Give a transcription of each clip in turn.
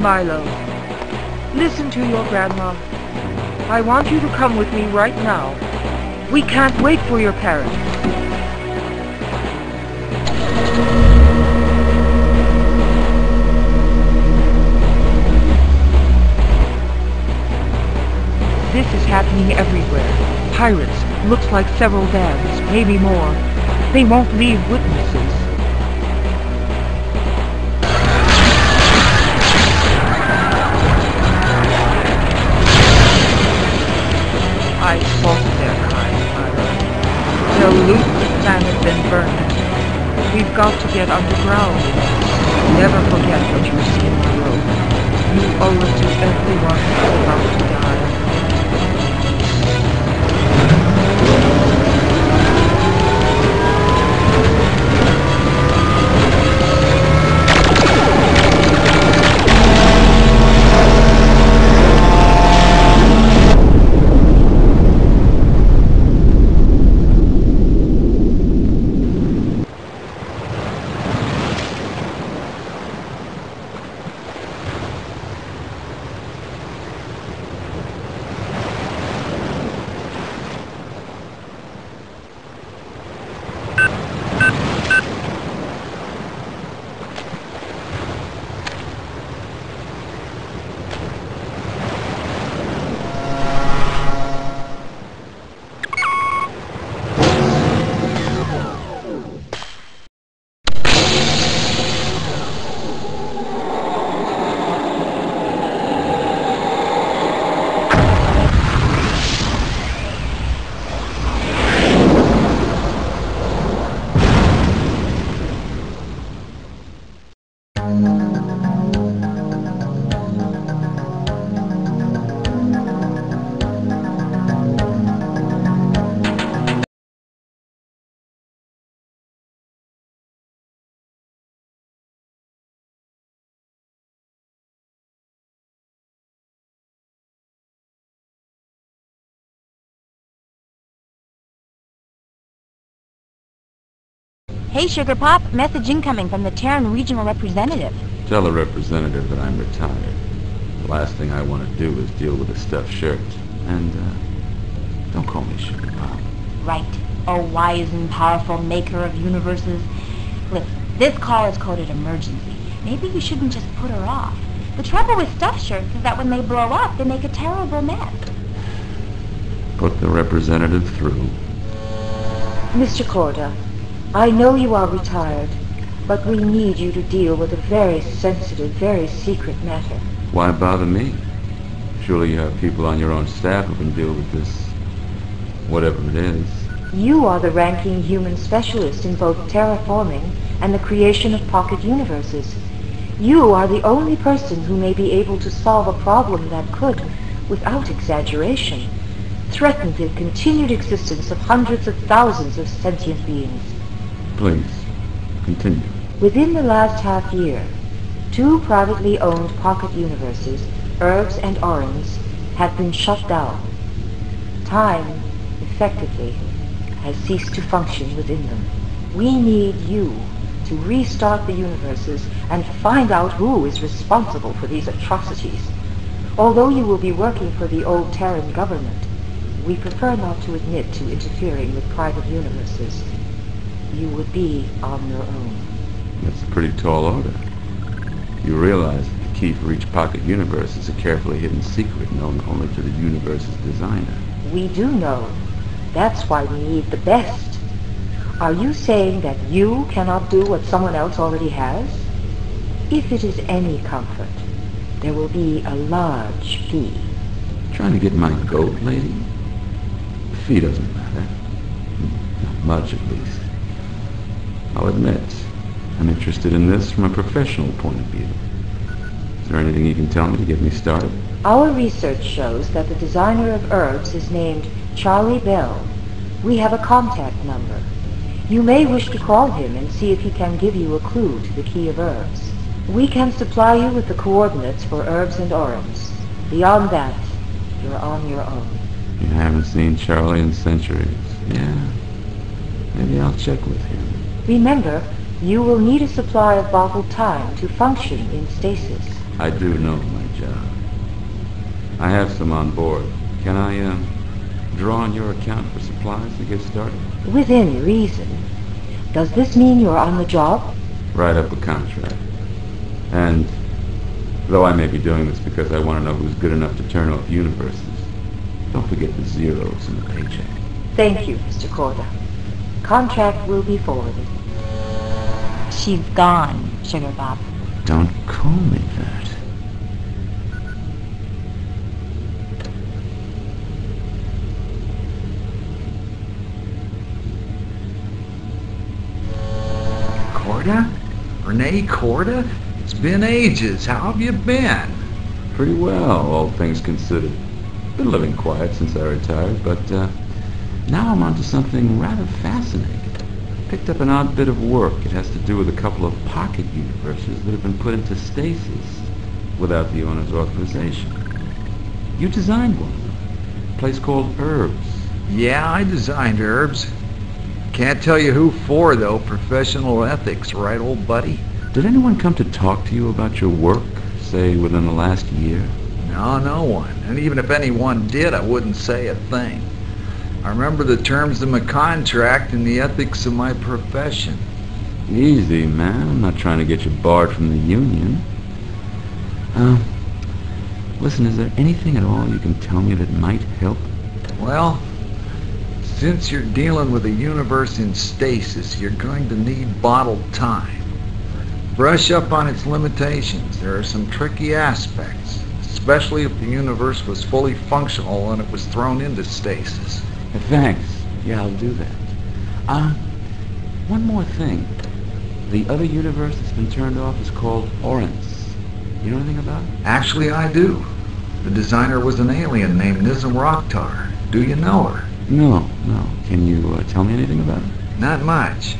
Milo, listen to your grandma. I want you to come with me right now. We can't wait for your parents. This is happening everywhere. Pirates, looks like several bands, maybe more. They won't leave witnesses. I faulted their kind, Myra. They'll loot the planet, then burn it. We've got to get underground. Never forget what you see in the road. You owe it to everyone who's about to die. Hey, Sugar Pop. Message incoming from the Terran Regional Representative. Tell the representative that I'm retired. The last thing I want to do is deal with a stuffed shirt. And, don't call me Sugar Pop. Right. Oh, wise and powerful maker of universes. Listen, this call is coded emergency. Maybe we shouldn't just put her off. The trouble with stuffed shirts is that when they blow up, they make a terrible mess. Put the representative through. Mr. Corda, I know you are retired, but we need you to deal with a very sensitive, very secret matter. Why bother me? Surely you have people on your own staff who can deal with this, whatever it is. You are the ranking human specialist in both terraforming and the creation of pocket universes. You are the only person who may be able to solve a problem that could, without exaggeration, threaten the continued existence of hundreds of thousands of sentient beings. Please, continue. Within the last half year, 2 privately owned pocket universes, Herbs and Orans, have been shut down. Time, effectively, has ceased to function within them. We need you to restart the universes and find out who is responsible for these atrocities. Although you will be working for the old Terran government, we prefer not to admit to interfering with private universes. You would be on your own. That's a pretty tall order. You realize that the key for each pocket universe is a carefully hidden secret known only to the universe's designer. We do know. That's why we need the best. Are you saying that you cannot do what someone else already has? If it is any comfort, there will be a large fee. Trying to get my goat, lady? The fee doesn't matter. Not much, at least. I'll admit, I'm interested in this from a professional point of view. Is there anything you can tell me to get me started? Our research shows that the designer of Herbs is named Charlie Bell. We have a contact number. You may wish to call him and see if he can give you a clue to the key of Herbs. We can supply you with the coordinates for Herbs and Orans. Beyond that, you're on your own. You haven't seen Charlie in centuries. Yeah. Maybe I'll check with him. Remember, you will need a supply of bottled time to function in stasis. I do know my job. I have some on board. Can I, draw on your account for supplies to get started? Within reason. Does this mean you're on the job? Write up a contract. And, though I may be doing this because I want to know who's good enough to turn off universes, don't forget the zeros in the paycheck. Thank you, Mr. Corda. Contract will be forwarded. She's gone, Sugar Bob. Don't call me that. Corda? Renee Corda? It's been ages. How have you been? Pretty well, all things considered. Been living quiet since I retired, but now I'm onto something rather fascinating. Picked up an odd bit of work. It has to do with a couple of pocket universes that have been put into stasis without the owner's authorization. You designed one of them. A place called Herbs. Yeah, I designed Herbs. Can't tell you who for, though. Professional ethics, right, old buddy? Did anyone come to talk to you about your work, say, within the last year? No, no one. And even if anyone did, I wouldn't say a thing. I remember the terms of my contract and the ethics of my profession. Easy, man. I'm not trying to get you barred from the union. Listen, is there anything at all you can tell me that might help? Well, since you're dealing with a universe in stasis, you're going to need bottled time. Brush up on its limitations. There are some tricky aspects, especially if the universe was fully functional and it was thrown into stasis. Thanks. Yeah, I'll do that. One more thing. The other universe that's been turned off is called Orance. You know anything about it? Actually, I do. The designer was an alien named Nizam Rokhtar. Do you know her? No. Can you tell me anything about it? Not much.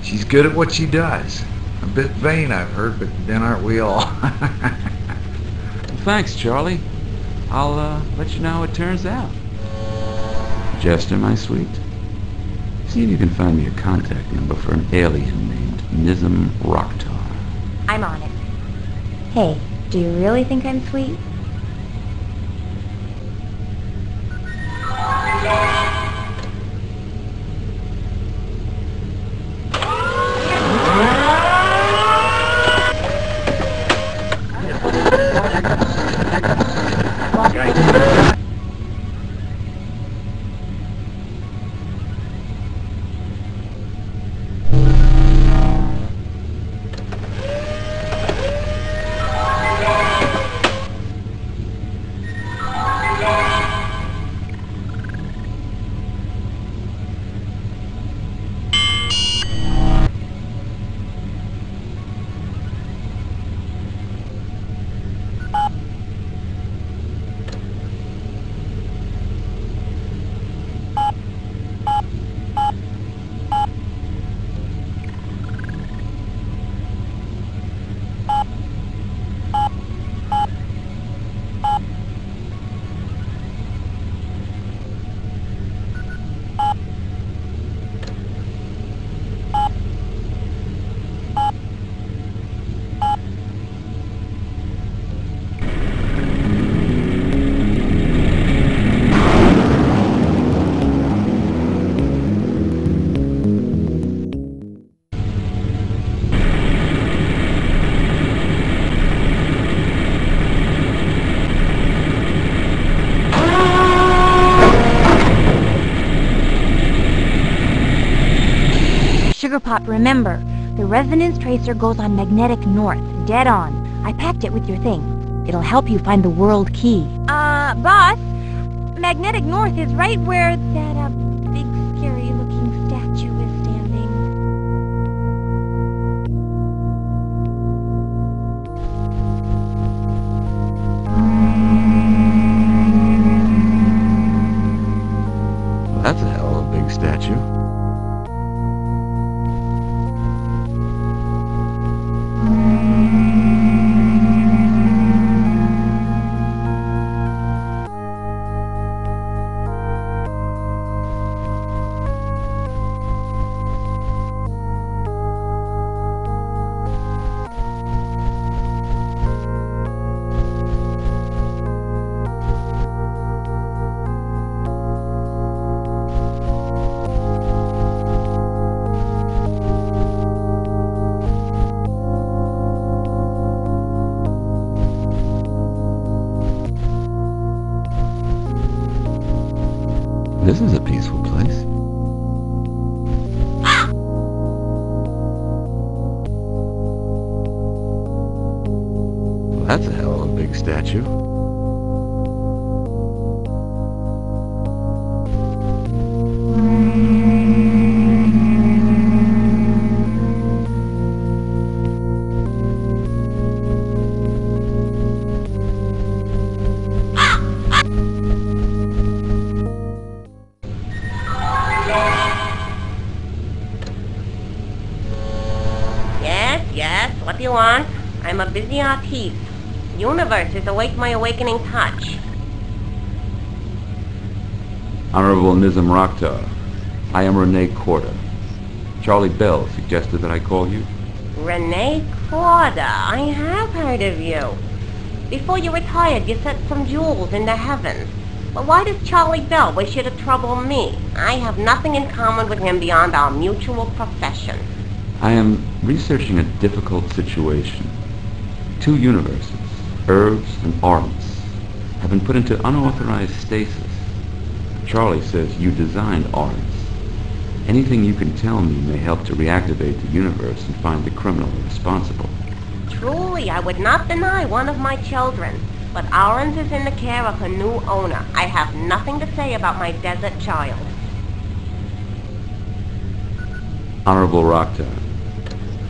She's good at what she does. A bit vain, I've heard, but then aren't we all? Well, thanks, Charlie. I'll let you know how it turns out. Jester, my sweet. See if you can find me a contact number for an alien named Nizam Rokhtar. I'm on it. Hey, do you really think I'm sweet? Sugarpop, remember, the resonance tracer goes on magnetic north, dead on. I packed it with your thing. It'll help you find the world key. Boss, magnetic north is right where that, big scary-looking statue is standing. Well, that's a hell of a big statue. This is a peaceful place. Well, that's a hell of a big statue. Yes, what do you want? I'm a busy artiste. Universes await my awakening touch. Honorable Nizam Rakhtar, I am Renee Corda. Charlie Bell suggested that I call you. Renee Corda, I have heard of you. Before you retired, you sent some jewels in the heavens. But why does Charlie Bell wish you to trouble me? I have nothing in common with him beyond our mutual profession. I am researching a difficult situation. 2 universes, Herbs and Orants, have been put into unauthorized stasis. Charlie says you designed Orants. Anything you can tell me may help to reactivate the universe and find the criminal responsible. Truly, I would not deny one of my children, but Orans is in the care of her new owner. I have nothing to say about my desert child. Honorable Rakhtar,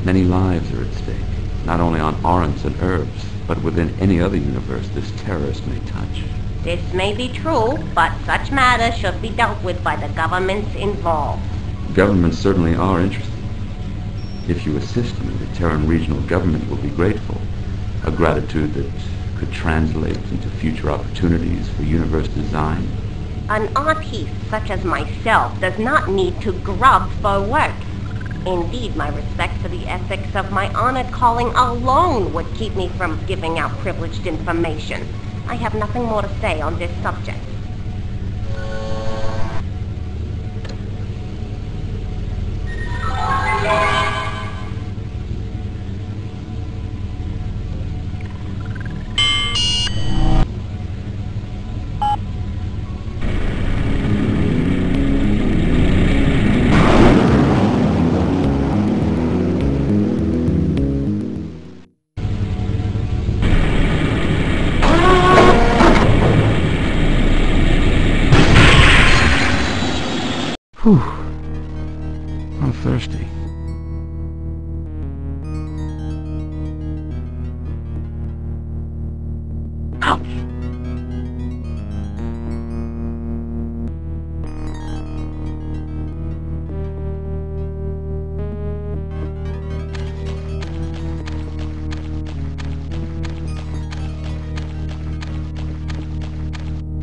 many lives are at stake, not only on Orants and Herbs, but within any other universe this terrorist may touch. This may be true, but such matters should be dealt with by the governments involved. Governments certainly are interested. If you assist me, the Terran regional government will be grateful. A gratitude that could translate into future opportunities for universe design. An artiste such as myself does not need to grub for work. Indeed, my respect for the ethics of my honored calling alone would keep me from giving out privileged information. I have nothing more to say on this subject. Whew. I'm thirsty. Ouch!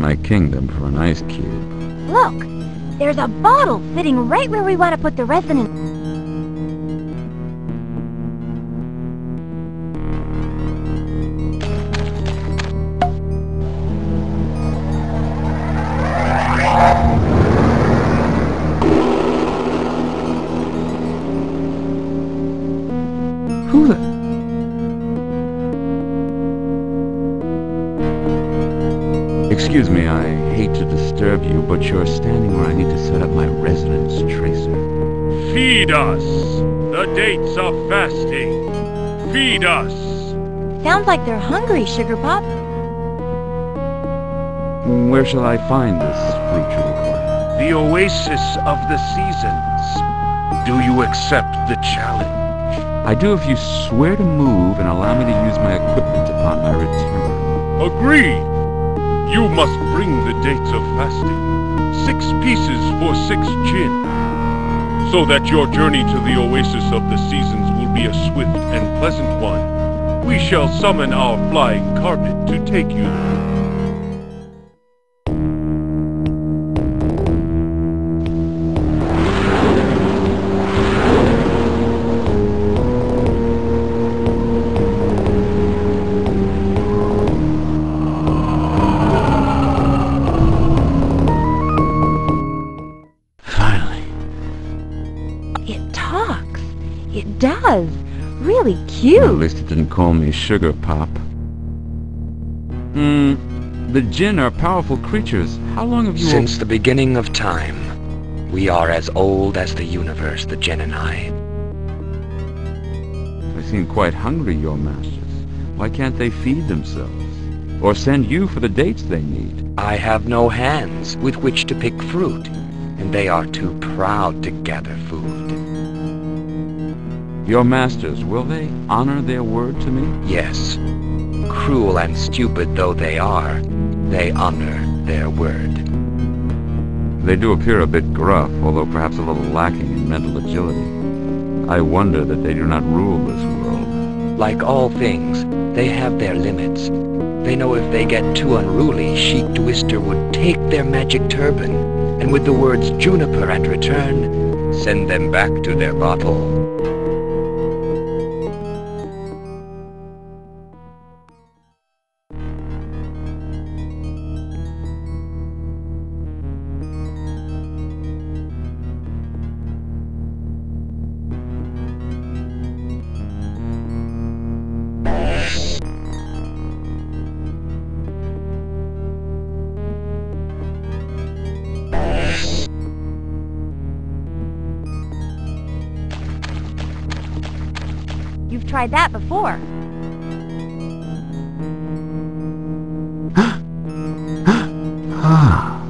My kingdom for an ice cube. Look! There's a bottle sitting right where we want to put the resonance. Who the... Excuse me, I hate to disturb you, but you're standing where I need to set up my resonance tracer. Feed us! The dates of fasting! Feed us! Sounds like they're hungry, Sugar Pop. Where shall I find this fruit you require? The oasis of the seasons. Do you accept the challenge? I do if you swear to move and allow me to use my equipment upon my return. Agreed! You must bring the dates of fasting. 6 pieces for 6 jinn. So that your journey to the oasis of the seasons will be a swift and pleasant one. We shall summon our flying carpet to take you there. It does. Really cute. At least it didn't call me Sugar Pop. The Jinn are powerful creatures. How long have you... Since the beginning of time. We are as old as the universe, the Jinn and I. They seem quite hungry, your masters. Why can't they feed themselves? Or send you for the dates they need? I have no hands with which to pick fruit, and they are too proud to gather food. Your masters, will they honor their word to me? Yes. Cruel and stupid though they are, they honor their word. They do appear a bit gruff, although perhaps a little lacking in mental agility. I wonder that they do not rule this world. Like all things, they have their limits. They know if they get too unruly, Sheik Twister would take their magic turban, and with the words Juniper and return, send them back to their bottle. You've tried that before. Ah.